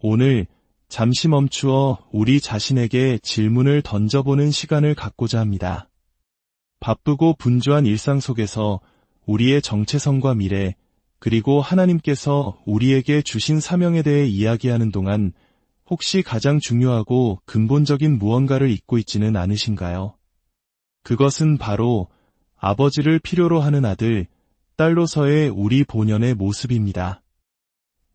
오늘 잠시 멈추어 우리 자신에게 질문을 던져보는 시간을 갖고자 합니다. 바쁘고 분주한 일상 속에서 우리의 정체성과 미래, 그리고 하나님께서 우리에게 주신 사명에 대해 이야기하는 동안 혹시 가장 중요하고 근본적인 무언가를 잊고 있지는 않으신가요? 그것은 바로 아버지를 필요로 하는 아들, 딸로서의 우리 본연의 모습입니다.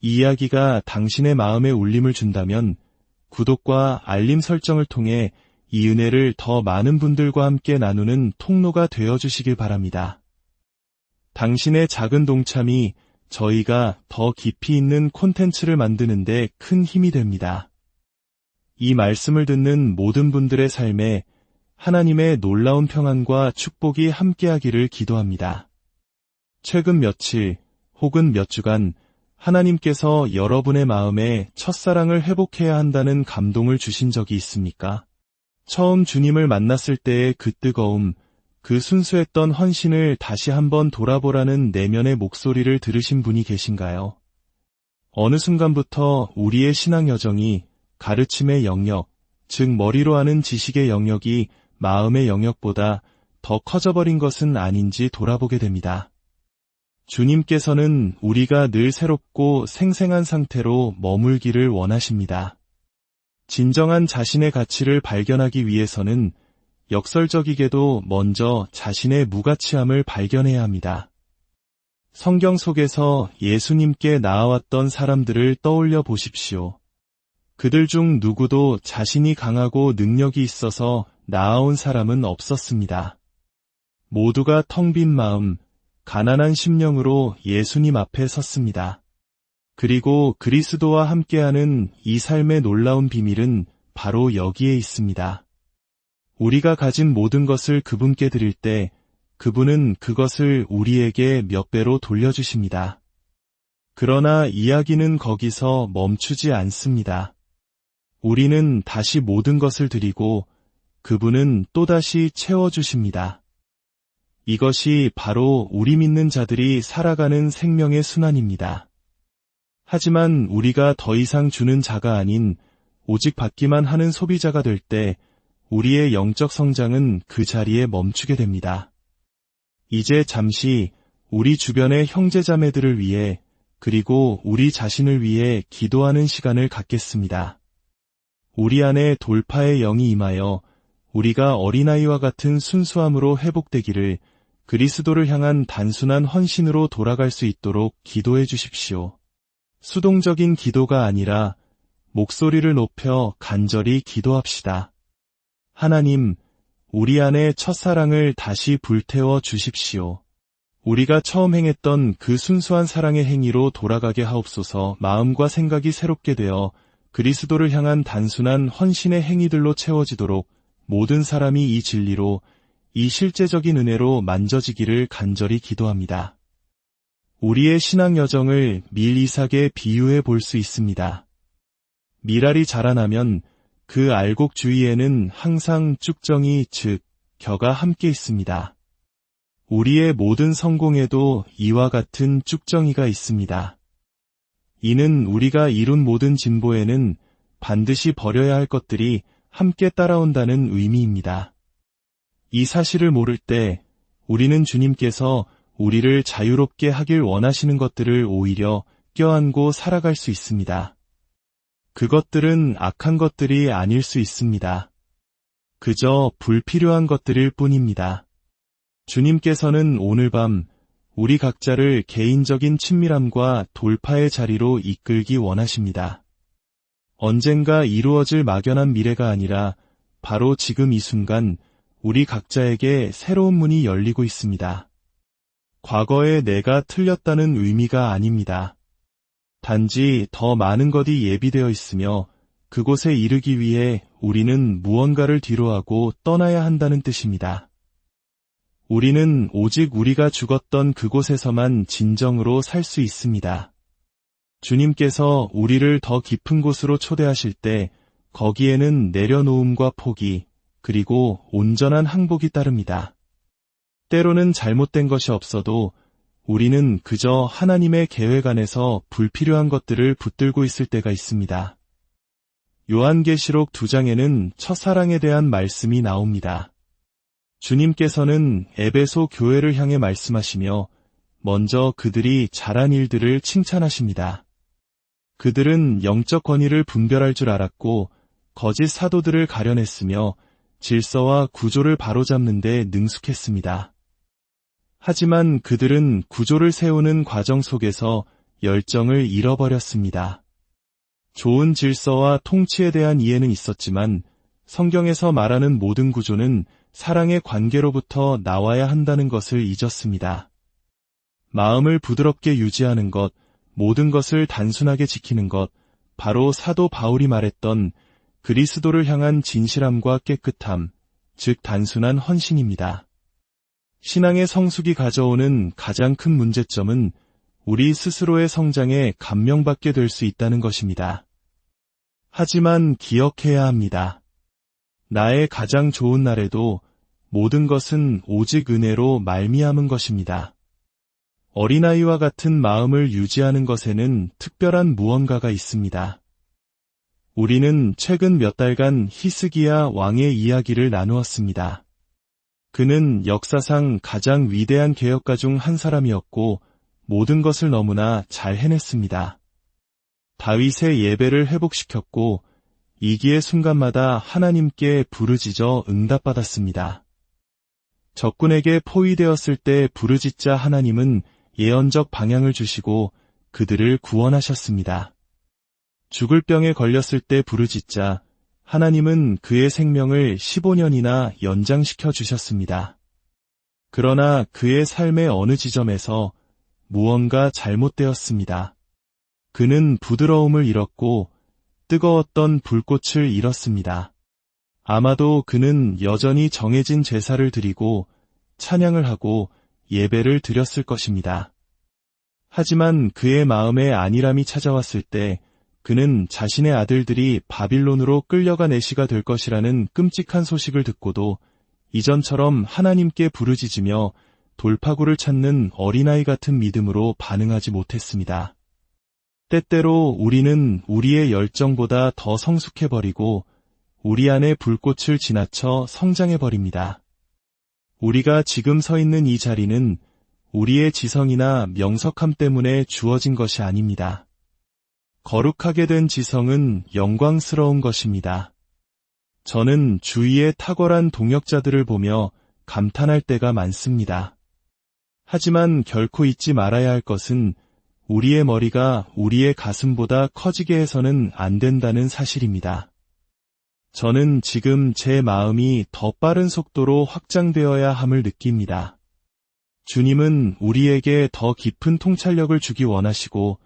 이 이야기가 당신의 마음에 울림을 준다면 구독과 알림 설정을 통해 이 은혜를 더 많은 분들과 함께 나누는 통로가 되어주시길 바랍니다. 당신의 작은 동참이 저희가 더 깊이 있는 콘텐츠를 만드는 데 큰 힘이 됩니다. 이 말씀을 듣는 모든 분들의 삶에 하나님의 놀라운 평안과 축복이 함께하기를 기도합니다. 최근 며칠 혹은 몇 주간 하나님께서 여러분의 마음에 첫사랑을 회복해야 한다는 감동을 주신 적이 있습니까? 처음 주님을 만났을 때의 그 뜨거움, 그 순수했던 헌신을 다시 한번 돌아보라는 내면의 목소리를 들으신 분이 계신가요? 어느 순간부터 우리의 신앙 여정이 가르침의 영역, 즉 머리로 아는 지식의 영역이 마음의 영역보다 더 커져버린 것은 아닌지 돌아보게 됩니다. 주님께서는 우리가 늘 새롭고 생생한 상태로 머물기를 원하십니다. 진정한 자신의 가치를 발견하기 위해서는 역설적이게도 먼저 자신의 무가치함을 발견해야 합니다. 성경 속에서 예수님께 나아왔던 사람들을 떠올려 보십시오. 그들 중 누구도 자신이 강하고 능력이 있어서 나아온 사람은 없었습니다. 모두가 텅 빈 마음, 가난한 심령으로 예수님 앞에 섰습니다. 그리고 그리스도와 함께하는 이 삶의 놀라운 비밀은 바로 여기에 있습니다. 우리가 가진 모든 것을 그분께 드릴 때 그분은 그것을 우리에게 몇 배로 돌려주십니다. 그러나 이야기는 거기서 멈추지 않습니다. 우리는 다시 모든 것을 드리고 그분은 또다시 채워주십니다. 이것이 바로 우리 믿는 자들이 살아가는 생명의 순환입니다. 하지만 우리가 더 이상 주는 자가 아닌 오직 받기만 하는 소비자가 될 때 우리의 영적 성장은 그 자리에 멈추게 됩니다. 이제 잠시 우리 주변의 형제자매들을 위해 그리고 우리 자신을 위해 기도하는 시간을 갖겠습니다. 우리 안에 돌파의 영이 임하여 우리가 어린아이와 같은 순수함으로 회복되기를 그리스도를 향한 단순한 헌신으로 돌아갈 수 있도록 기도해 주십시오. 수동적인 기도가 아니라 목소리를 높여 간절히 기도합시다. 하나님, 우리 안에 첫사랑을 다시 불태워 주십시오. 우리가 처음 행했던 그 순수한 사랑의 행위로 돌아가게 하옵소서. 마음과 생각이 새롭게 되어 그리스도를 향한 단순한 헌신의 행위들로 채워지도록 모든 사람이 이 진리로, 이 실제적인 은혜로 만져지기를 간절히 기도합니다. 우리의 신앙 여정을 밀 이삭에 비유해 볼 수 있습니다. 밀알이 자라나면 그 알곡 주위에는 항상 쭉정이 즉 겨가 함께 있습니다. 우리의 모든 성공에도 이와 같은 쭉정이가 있습니다. 이는 우리가 이룬 모든 진보에는 반드시 버려야 할 것들이 함께 따라온다는 의미입니다. 이 사실을 모를 때 우리는 주님께서 우리를 자유롭게 하길 원하시는 것들을 오히려 껴안고 살아갈 수 있습니다. 그것들은 악한 것들이 아닐 수 있습니다. 그저 불필요한 것들일 뿐입니다. 주님께서는 오늘 밤 우리 각자를 개인적인 친밀함과 돌파의 자리로 이끌기 원하십니다. 언젠가 이루어질 막연한 미래가 아니라 바로 지금 이 순간 우리 각자에게 새로운 문이 열리고 있습니다. 과거에 내가 틀렸다는 의미가 아닙니다. 단지 더 많은 것이 예비되어 있으며 그곳에 이르기 위해 우리는 무언가를 뒤로하고 떠나야 한다는 뜻입니다. 우리는 오직 우리가 죽었던 그곳에서만 진정으로 살 수 있습니다. 주님께서 우리를 더 깊은 곳으로 초대하실 때 거기에는 내려놓음과 포기, 그리고 온전한 항복이 따릅니다. 때로는 잘못된 것이 없어도 우리는 그저 하나님의 계획 안에서 불필요한 것들을 붙들고 있을 때가 있습니다. 요한계시록 2장에는 첫사랑에 대한 말씀이 나옵니다. 주님께서는 에베소 교회를 향해 말씀하시며 먼저 그들이 잘한 일들을 칭찬하십니다. 그들은 영적 권위를 분별할 줄 알았고 거짓 사도들을 가려냈으며 질서와 구조를 바로잡는 데 능숙했습니다. 하지만 그들은 구조를 세우는 과정 속에서 열정을 잃어버렸습니다. 좋은 질서와 통치에 대한 이해는 있었지만 성경에서 말하는 모든 구조는 사랑의 관계로부터 나와야 한다는 것을 잊었습니다. 마음을 부드럽게 유지하는 것, 모든 것을 단순하게 지키는 것, 바로 사도 바울이 말했던 그리스도를 향한 진실함과 깨끗함, 즉 단순한 헌신입니다. 신앙의 성숙이 가져오는 가장 큰 문제점은 우리 스스로의 성장에 감명받게 될 수 있다는 것입니다. 하지만 기억해야 합니다. 나의 가장 좋은 날에도 모든 것은 오직 은혜로 말미암은 것입니다. 어린아이와 같은 마음을 유지하는 것에는 특별한 무언가가 있습니다. 우리는 최근 몇 달간 히스기야 왕의 이야기를 나누었습니다. 그는 역사상 가장 위대한 개혁가 중 한 사람이었고 모든 것을 너무나 잘 해냈습니다. 다윗의 예배를 회복시켰고 위기의 순간마다 하나님께 부르짖어 응답받았습니다. 적군에게 포위되었을 때 부르짖자 하나님은 예언적 방향을 주시고 그들을 구원하셨습니다. 죽을 병에 걸렸을 때 부르짖자 하나님은 그의 생명을 15년이나 연장시켜 주셨습니다. 그러나 그의 삶의 어느 지점에서 무언가 잘못되었습니다. 그는 부드러움을 잃었고 뜨거웠던 불꽃을 잃었습니다. 아마도 그는 여전히 정해진 제사를 드리고 찬양을 하고 예배를 드렸을 것입니다. 하지만 그의 마음에 안일함이 찾아왔을 때 그는 자신의 아들들이 바빌론으로 끌려간 애시가 될 것이라는 끔찍한 소식을 듣고도 이전처럼 하나님께 부르짖으며 돌파구를 찾는 어린아이 같은 믿음으로 반응하지 못했습니다. 때때로 우리는 우리의 열정보다 더 성숙해버리고 우리 안의 불꽃을 지나쳐 성장해버립니다. 우리가 지금 서 있는 이 자리는 우리의 지성이나 명석함 때문에 주어진 것이 아닙니다. 거룩하게 된 지성은 영광스러운 것입니다. 저는 주위의 탁월한 동역자들을 보며 감탄할 때가 많습니다. 하지만 결코 잊지 말아야 할 것은 우리의 머리가 우리의 가슴보다 커지게 해서는 안 된다는 사실입니다. 저는 지금 제 마음이 더 빠른 속도로 확장되어야 함을 느낍니다. 주님은 우리에게 더 깊은 통찰력을 주기 원하시고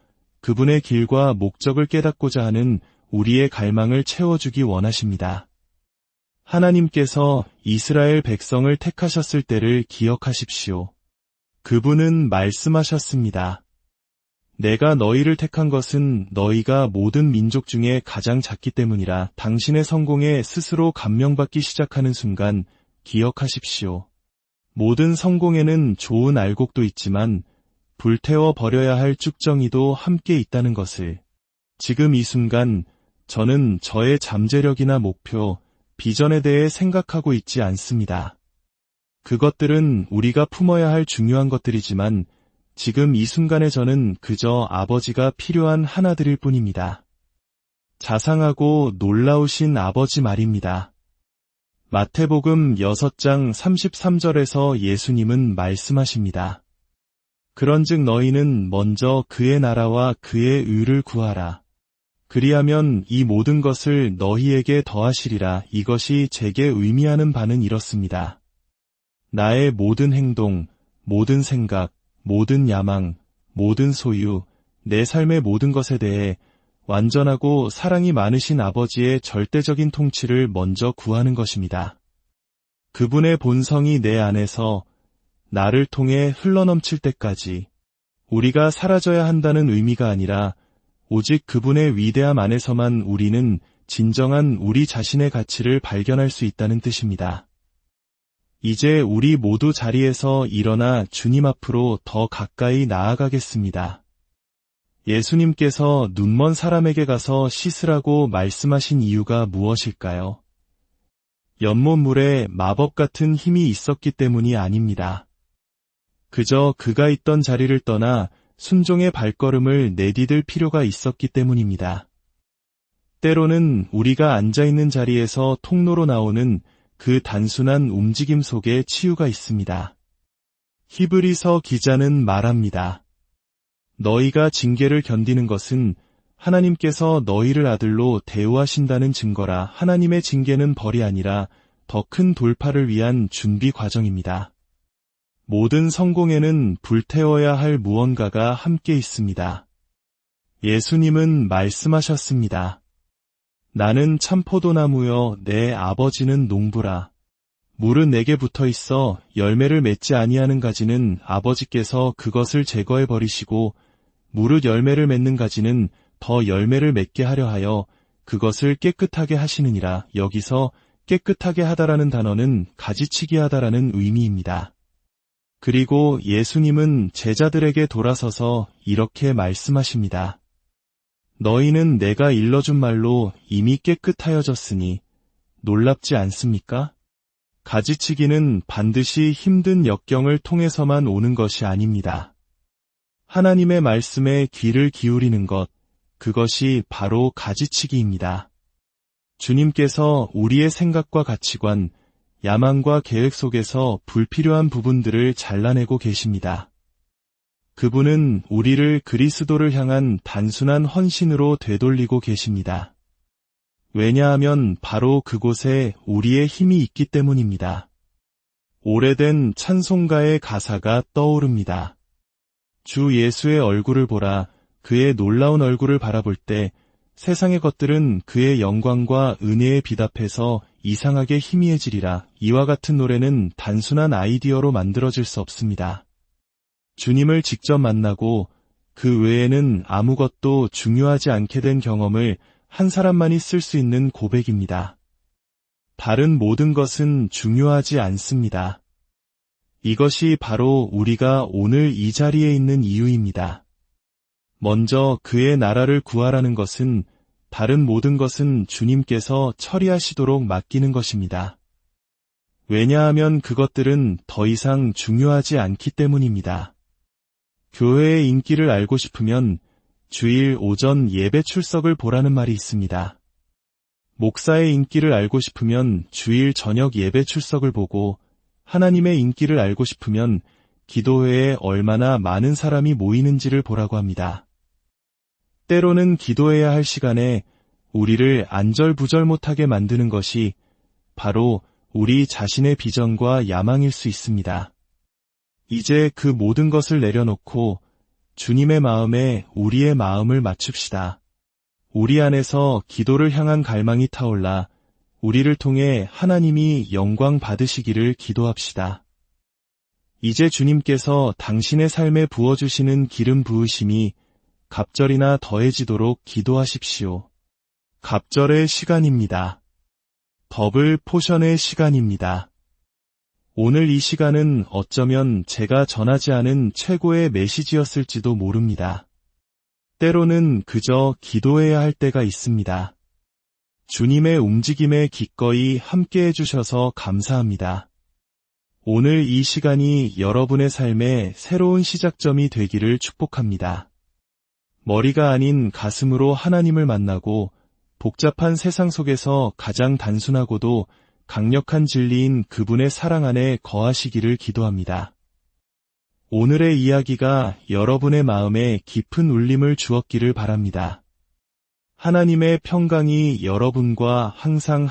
그분의 길과 목적을 깨닫고자 하는 우리의 갈망을 채워주기 원하십니다. 하나님께서 이스라엘 백성을 택하셨을 때를 기억하십시오. 그분은 말씀하셨습니다. 내가 너희를 택한 것은 너희가 모든 민족 중에 가장 작기 때문이라. 당신의 성공에 스스로 감명받기 시작하는 순간 기억하십시오. 모든 성공에는 좋은 알곡도 있지만 불태워 버려야 할 쭉정이도 함께 있다는 것을. 지금 이 순간 저는 저의 잠재력이나 목표, 비전에 대해 생각하고 있지 않습니다. 그것들은 우리가 품어야 할 중요한 것들이지만 지금 이 순간에 저는 그저 아버지가 필요한 하나들일 뿐입니다. 자상하고 놀라우신 아버지 말입니다. 마태복음 6장 33절에서 예수님은 말씀하십니다. 그런즉 너희는 먼저 그의 나라와 그의 의를 구하라. 그리하면 이 모든 것을 너희에게 더하시리라. 이것이 제게 의미하는 바는 이렇습니다. 나의 모든 행동, 모든 생각, 모든 야망, 모든 소유, 내 삶의 모든 것에 대해 완전하고 사랑이 많으신 아버지의 절대적인 통치를 먼저 구하는 것입니다. 그분의 본성이 내 안에서 나를 통해 흘러넘칠 때까지 우리가 사라져야 한다는 의미가 아니라 오직 그분의 위대함 안에서만 우리는 진정한 우리 자신의 가치를 발견할 수 있다는 뜻입니다. 이제 우리 모두 자리에서 일어나 주님 앞으로 더 가까이 나아가겠습니다. 예수님께서 눈먼 사람에게 가서 씻으라고 말씀하신 이유가 무엇일까요? 연못물에 마법 같은 힘이 있었기 때문이 아닙니다. 그저 그가 있던 자리를 떠나 순종의 발걸음을 내디딜 필요가 있었기 때문입니다. 때로는 우리가 앉아있는 자리에서 통로로 나오는 그 단순한 움직임 속에 치유가 있습니다. 히브리서 기자는 말합니다. 너희가 징계를 견디는 것은 하나님께서 너희를 아들로 대우하신다는 증거라. 하나님의 징계는 벌이 아니라 더 큰 돌파를 위한 준비 과정입니다. 모든 성공에는 불태워야 할 무언가가 함께 있습니다. 예수님은 말씀하셨습니다. 나는 참포도나무여 내 아버지는 농부라. 물은 내게 붙어 있어 열매를 맺지 아니하는 가지는 아버지께서 그것을 제거해 버리시고 무릇 열매를 맺는 가지는 더 열매를 맺게 하려 하여 그것을 깨끗하게 하시느니라. 여기서 깨끗하게 하다라는 단어는 가지치기 하다라는 의미입니다. 그리고 예수님은 제자들에게 돌아서서 이렇게 말씀하십니다. 너희는 내가 일러준 말로 이미 깨끗하여졌으니 놀랍지 않습니까? 가지치기는 반드시 힘든 역경을 통해서만 오는 것이 아닙니다. 하나님의 말씀에 귀를 기울이는 것, 그것이 바로 가지치기입니다. 주님께서 우리의 생각과 가치관, 야망과 계획 속에서 불필요한 부분들을 잘라내고 계십니다. 그분은 우리를 그리스도를 향한 단순한 헌신으로 되돌리고 계십니다. 왜냐하면 바로 그곳에 우리의 힘이 있기 때문입니다. 오래된 찬송가의 가사가 떠오릅니다. 주 예수의 얼굴을 보라. 그의 놀라운 얼굴을 바라볼 때 세상의 것들은 그의 영광과 은혜에 비답해서 이상하게 희미해지리라. 이와 같은 노래는 단순한 아이디어로 만들어질 수 없습니다. 주님을 직접 만나고 그 외에는 아무것도 중요하지 않게 된 경험을 한 사람만이 쓸 수 있는 고백입니다. 다른 모든 것은 중요하지 않습니다. 이것이 바로 우리가 오늘 이 자리에 있는 이유입니다. 먼저 그의 나라를 구하라는 것은 다른 모든 것은 주님께서 처리하시도록 맡기는 것입니다. 왜냐하면 그것들은 더 이상 중요하지 않기 때문입니다. 교회의 인기를 알고 싶으면 주일 오전 예배 출석을 보라는 말이 있습니다. 목사의 인기를 알고 싶으면 주일 저녁 예배 출석을 보고 하나님의 인기를 알고 싶으면 기도회에 얼마나 많은 사람이 모이는지를 보라고 합니다. 때로는 기도해야 할 시간에 우리를 안절부절 못하게 만드는 것이 바로 우리 자신의 비전과 야망일 수 있습니다. 이제 그 모든 것을 내려놓고 주님의 마음에 우리의 마음을 맞춥시다. 우리 안에서 기도를 향한 갈망이 타올라 우리를 통해 하나님이 영광 받으시기를 기도합시다. 이제 주님께서 당신의 삶에 부어주시는 기름 부으심이 갑절이나 더해지도록 기도하십시오. 갑절의 시간입니다. 더블 포션의 시간입니다. 오늘 이 시간은 어쩌면 제가 전하지 않은 최고의 메시지였을지도 모릅니다. 때로는 그저 기도해야 할 때가 있습니다. 주님의 움직임에 기꺼이 함께 해주셔서 감사합니다. 오늘 이 시간이 여러분의 삶의 새로운 시작점이 되기를 축복합니다. 머리가 아닌 가슴으로 하나님을 만나고 복잡한 세상 속에서 가장 단순하고도 강력한 진리인 그분의 사랑 안에 거하시기를 기도합니다. 오늘의 이야기가 여러분의 마음에 깊은 울림을 주었기를 바랍니다. 하나님의 평강이 여러분과 항상